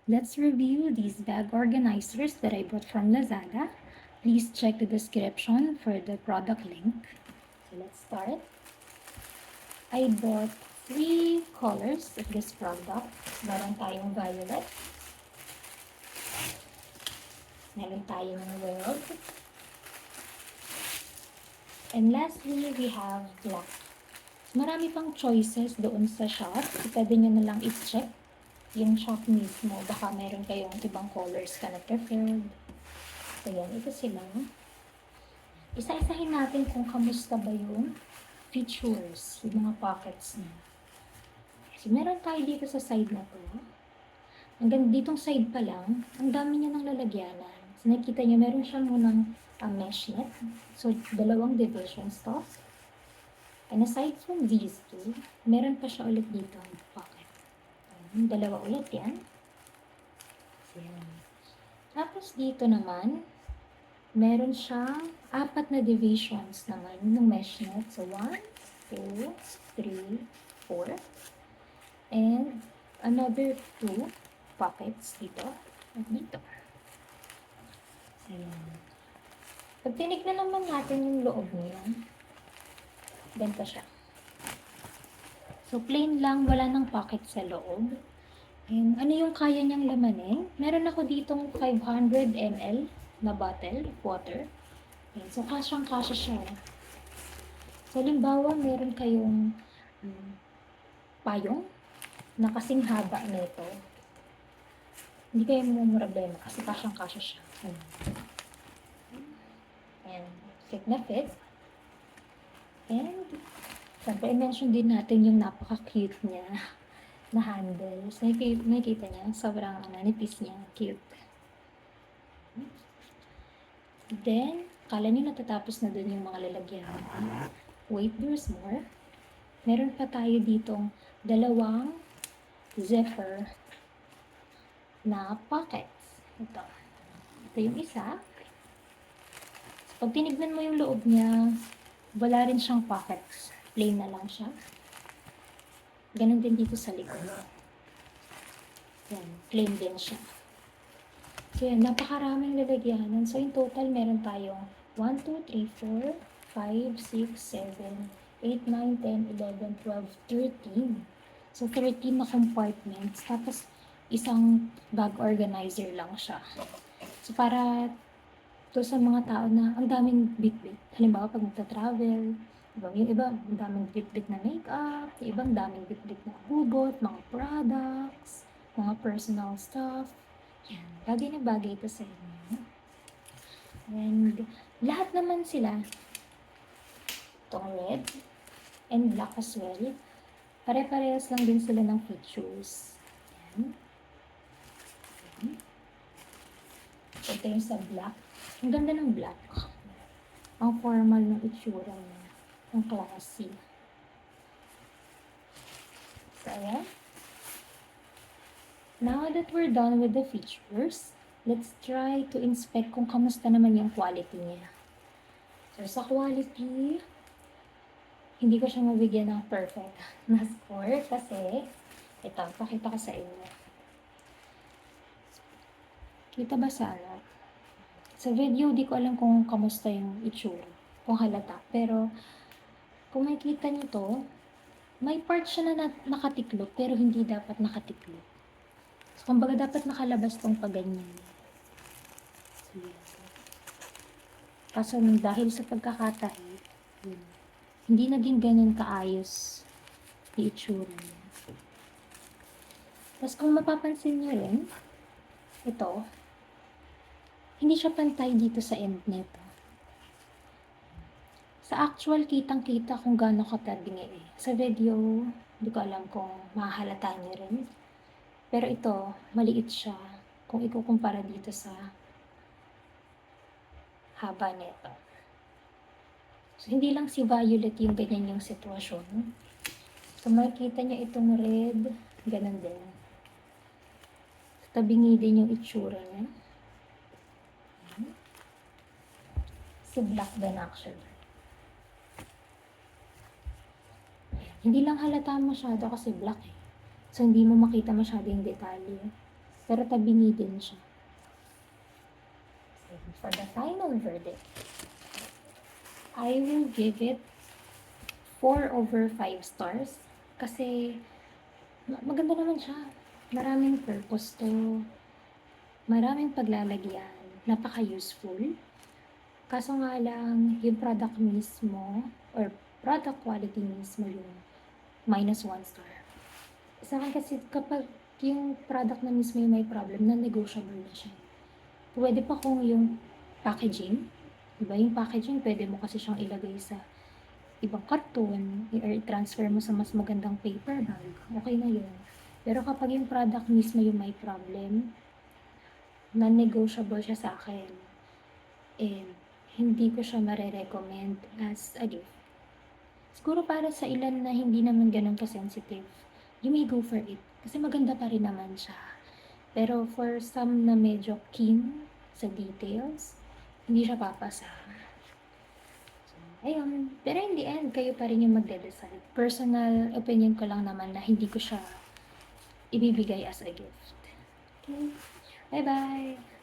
Let's review these bag organizers that I bought from Lazada. Please check the description for the product link. So let's start. I bought 3 colors of this product. Meron tayong violet. Meron tayong world. And lastly, we have black. Marami pang choices doon sa shop. Pwede nyo na lang i-check yung shop mismo. Baka meron kayong ibang colors ka na preferred. So yan, ito sila. Isa-isahin natin kung kamusta ba yung features, yung mga pockets niya. So meron tayo dito sa side na to. Hanggang ditong side pa lang, ang dami niya ng lalagyanan. So nakikita niyo, meron siya munang mesh net. So, 2 divisions to. And aside from these two, meron pa siya ulit dito ang pocket. Ayan, 2 ulit yan. Ayan. Tapos dito naman, meron siyang 4 na divisions naman ng mesh net. So, 1, 2, 3, 4. And another 2 pockets dito at dito. Ayan. Pag tinignan naman natin yung loob niya, ganito siya. So, plain lang, wala nang pocket sa loob. And ano yung kaya niyang lamanin? Meron ako ditong 500 ml na bottle of water. And so, kasyang-kasya siya. So, halimbawa, meron kayong payong na kasing haba nito. Hindi kayo problema kasi kasyang-kasya siya. And fit na fit. And siyempre, i-mention din natin yung napaka-cute niya na handles. Nakikita niya, sobrang nipis niya. Cute. Then, kala niyo natatapos na dun yung mga lalagyan. Wait, there's more. Meron pa tayo ditong 2 zipper na pockets. Ito yung isa. Pag tinignan mo yung loob niya, wala rin siyang pockets. Plain na lang siya. Ganun din dito sa likod. Yan, plain din siya. So yan, napakaraming lalagyanan. So in total, meron tayong 1, 2, 3, 4, 5, 6, 7, 8, 9, 10, 11, 12, 13. So 13 na compartments. Tapos isang bag organizer lang siya. So para to sa mga tao na ang daming bit-bit. Halimbawa, pag magta-travel, yung iba, ang daming bit-bit na makeup, yung ibang daming bit-bit na hubot, mga products, mga personal stuff. Yan. Bagay na bagay ito sa inyo. And lahat naman sila, itong red and black as well, pare-parehas lang din sila ng features. Yan. Ito yung sa black. Ang ganda ng black. Ang formal ng itsura niya. Ang classy. So, ayan. Now that we're done with the features, let's try to inspect kung kamusta naman yung quality niya. So, sa quality, hindi ko siya mabigyan ng perfect na score kasi ito, pakita ko sa inyo. Kita ba sa ano? Sa video, di ko alam kung kamusta yung itsura, kung halata. Pero, kung makikita nyo to, may part siya na nakatiklop, pero hindi dapat nakatiklop. So, kumbaga dapat nakalabas tong paganyan. So, kaso dahil sa pagkakatahi, hindi naging ganun kaayos yung itsura niya. Tapos kung mapapansin nyo rin, ito, hindi siya pantay dito sa end nito. Sa actual, kitang-kita kung gaano katabingi eh. Sa video, hindi ko alam kung mahalata niyo rin. Pero ito, maliit siya kung ikukumpara dito sa haba nito. So, hindi lang si Violet yung ganyan yung sitwasyon. So, makikita niyo itong red, ganun din. Tabingi din yung itsura niya. Si black din actually. Hindi lang halata masyado kasi black eh. So, hindi mo makita masyado yung detalye. pero tabingi din siya. For the final verdict, I will give it 4/5 stars kasi maganda naman siya. Maraming purpose 'to, maraming paglalagyan, napaka-useful. Kaso nga lang yung product mismo or product quality mismo yung -1 star. Sa'kin kasi kapag yung product na mismo yung may problem, non-negotiable na siya. Puwede pa kung yung packaging, 'di ba, yung packaging puwede mo kasi siyang ilagay sa ibang karton or i-transfer mo sa mas magandang paper bag, okey na yun. Pero kapag yung product mismo yung may problem, non-negotiable siya sa'kin and hindi ko siya mare-recommend as a gift. Siguro para sa ilan na hindi naman gano'n ka-sensitive, you may go for it kasi maganda pa rin naman siya. Pero for some na medyo keen sa details, hindi siya papasa. So, ayun. Pero in the end, kayo pa rin yung magde-decide. Personal opinion ko lang naman na hindi ko siya ibibigay as a gift. Okay? Bye-bye!